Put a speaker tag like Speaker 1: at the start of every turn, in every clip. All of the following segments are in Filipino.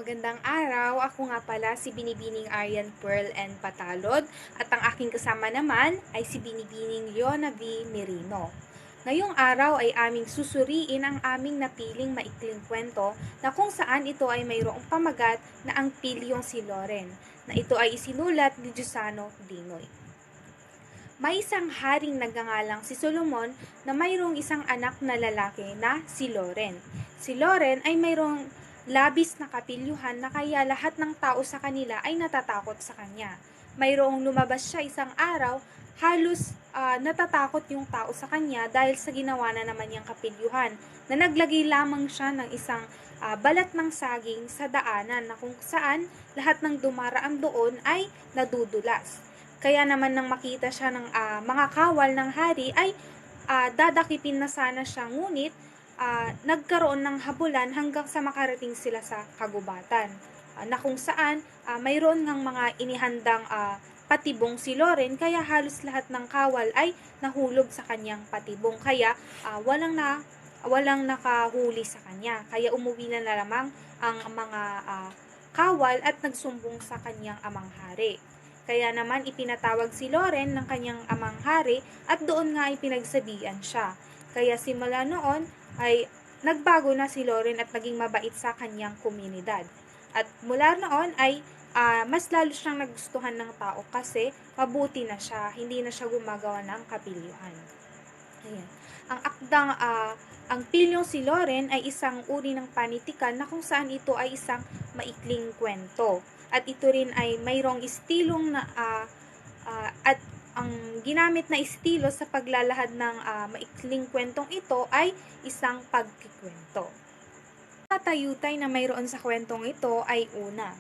Speaker 1: Magandang araw, ako nga pala si Binibining Aryan Pearl and Patalod at ang aking kasama naman ay si Binibining Leona V. Merino. Ngayong araw ay aming susuriin ang aming napiling maikling kwento na kung saan ito ay mayroong pamagat na ang pilyong si Loren, na ito ay isinulat ni Giussano Dinoy. May isang haring nagngangalang si Solomon na mayroong isang anak na lalaki na si Loren. Si Loren ay mayroong labis na kapilyuhan na kaya lahat ng tao sa kanila ay natatakot sa kanya. Mayroong lumabas siya isang araw, halos natatakot yung tao sa kanya dahil sa ginawa na naman niyang kapilyuhan, na naglagay lamang siya ng isang balat ng saging sa daanan na kung saan lahat ng dumaraan doon ay nadudulas. Kaya naman nang makita siya ng mga kawal ng hari ay dadakipin na sana siya, ngunit nagkaroon ng habulan hanggang sa makarating sila sa kagubatan, na kung saan mayroon ngang mga inihandang patibong si Loren, kaya halos lahat ng kawal ay nahulog sa kanyang patibong, kaya walang nakahuli sa kanya, kaya umuwi na lamang ang mga kawal at nagsumbong sa kanyang amang hari. Kaya naman ipinatawag si Loren ng kanyang amang hari at doon nga ay pinagsabihan siya. Kaya simula noon ay nagbago na si Loren at naging mabait sa kanyang komunidad. At mula noon ay mas lalo siyang nagustuhan ng tao kasi mabuti na siya, hindi na siya gumagawa ng kapilyuhan. Ayan. Ang pilyong si Loren ay isang uri ng panitikan na kung saan ito ay isang maikling kwento. At ito rin ay mayroong istilong na at ang ginamit na estilo sa paglalahad ng maikling kwentong ito ay isang pagkikwento. Patayutay na mayroon sa kwentong ito ay una,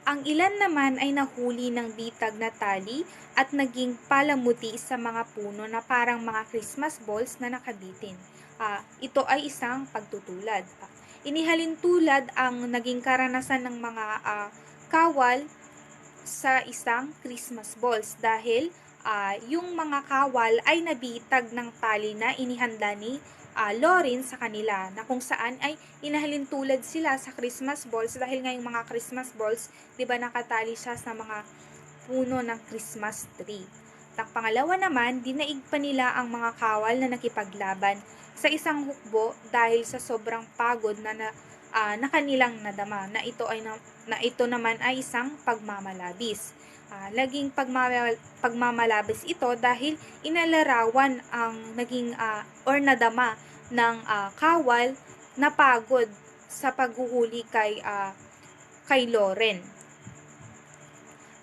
Speaker 1: ang ilan naman ay nahuli ng bitag na tali at naging palamuti sa mga puno na parang mga Christmas balls na nakabitin. Ito ay isang pagtutulad. Inihalin tulad ang naging karanasan ng mga kawal sa isang Christmas balls dahil yung mga kawal ay nabitag ng tali na inihanda ni Loren sa kanila, na kung saan ay inahalin tulad sila sa Christmas balls dahil ngayong mga Christmas balls, 'di ba, nakatali siya sa mga puno ng Christmas tree. At pangalawa naman, dinaig pa nila ang mga kawal na nakipaglaban sa isang hukbo dahil sa sobrang pagod na kanilang nadama, na ito naman ay isang pagmamalabis. Laging pagmamalabis ito dahil inalarawan ang naging or nadama ng kawal na pagod sa paghuhuli kay Loren.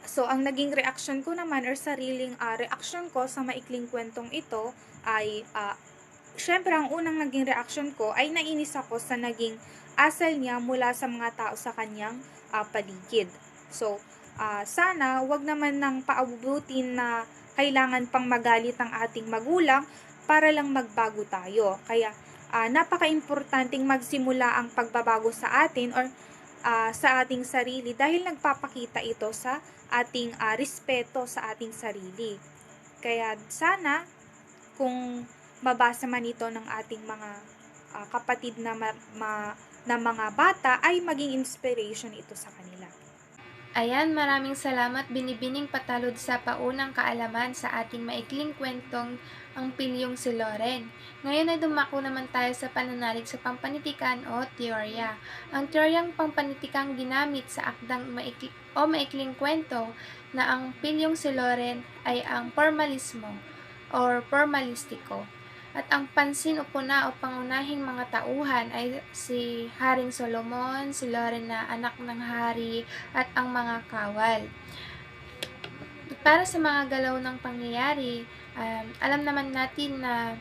Speaker 1: So, ang naging reaksyon ko naman or sariling reaksyon ko sa maikling kwentong ito ay syempre ang unang naging reaksyon ko ay nainis ako sa naging asal niya mula sa mga tao sa kanyang paligid. So, sana wag naman nang paabutin na kailangan pang magalit ang ating magulang para lang magbago tayo. Kaya napaka-importanting magsimula ang pagbabago sa atin or sa ating sarili dahil nagpapakita ito sa ating respeto sa ating sarili. Kaya sana kung mabasa man ito ng ating mga kapatid na mga bata ay maging inspiration ito sa kanila.
Speaker 2: Ayan, maraming salamat Binibining Patalod sa paunang kaalaman sa ating maikling kwentong Ang Pilyong si Loren. Ngayon ay dumako naman tayo sa pananalig sa pampanitikan o teorya. Ang teoryang pampanitikan ginamit sa akdang maikling kwento na Ang Pilyong si Loren ay ang formalismo or formalistiko. At ang pansin o puna o pangunahing mga tauhan ay si Haring Solomon, si Loren na anak ng hari, at ang mga kawal. Para sa mga galaw ng pangyayari, alam naman natin na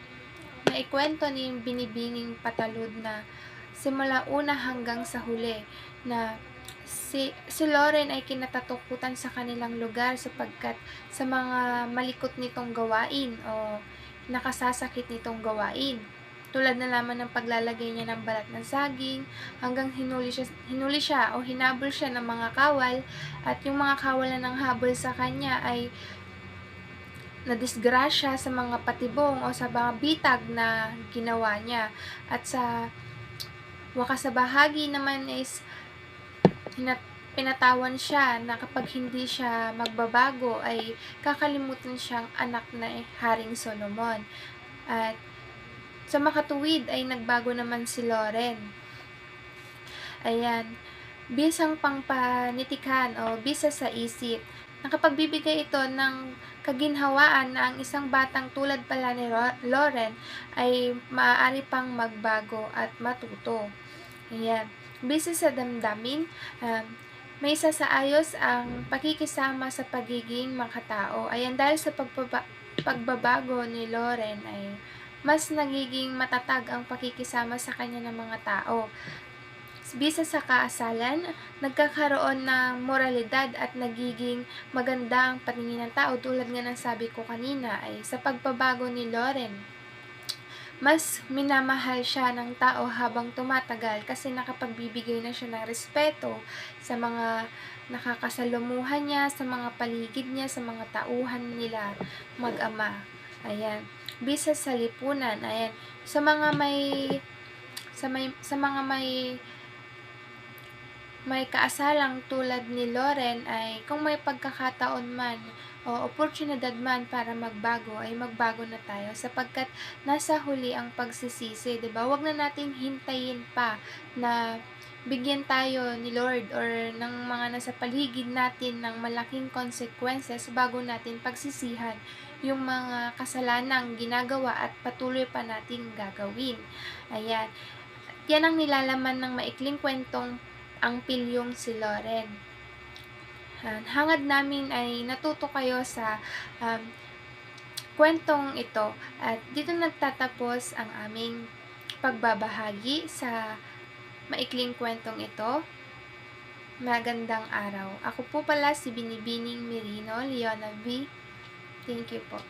Speaker 2: naikwento ni Binibining Patalod na simula una hanggang sa huli na si Loren ay kinatatakutan sa kanilang lugar sapagkat sa mga malikot nitong gawain o nakasasakit nitong gawain. Tulad na lamang ng paglalagay niya ng balat ng saging hanggang hinuli siya o hinabol siya ng mga kawal, at yung mga kawal na nanghabol sa kanya ay nadisgrasya sa mga patibong o sa mga bitag na ginawa niya. At sa wakas sa bahagi naman is pinatawan siya na kapag hindi siya magbabago ay kakalimutan siyang anak na Haring Solomon. At sa makatuwid ay nagbago naman si Loren. Ayan, bisang pangpanitikan o bisa sa isip. Nakapagbibigay ito ng kaginhawaan na ang isang batang tulad pala ni Loren ay maaari pang magbago at matuto. Ayan. Bisa sa damdamin, may sasaayos ang pakikisama sa pagiging makatao. Ayan, dahil sa pagbabago ni Loren ay mas nagiging matatag ang pakikisama sa kanya ng mga tao. Bisa sa kaasalan, nagkakaroon ng moralidad at nagiging maganda ang paningin ng tao. Tulad nga ng sabi ko kanina ay sa pagbabago ni Loren, mas minamahal siya ng tao habang tumatagal kasi nakapagbibigay na siya ng respeto sa mga nakakasalumuhan niya, sa mga paligid niya, sa mga tauhan nila mag-ama. Ayan. Bisa sa lipunan, ayan. Sa mga may kaasalang tulad ni Loren ay kung may pagkakataon man o oportunidad man para magbago ay magbago na tayo sapagkat nasa huli ang pagsisisi, 'di ba? Huwag na nating hintayin pa na bigyan tayo ni Lord or ng mga nasa paligid natin ng malaking consequences bago natin pagsisihan yung mga kasalanang ginagawa at patuloy pa nating gagawin. Ayan. Yan ang nilalaman ng maikling kwentong Ang Pilyong si Loren. Hangad namin ay natuto kayo sa kwentong ito at dito nagtatapos ang aming pagbabahagi sa maikling kwentong ito. Magandang araw. Ako po pala si Binibining Merino, Leona V. Thank you po.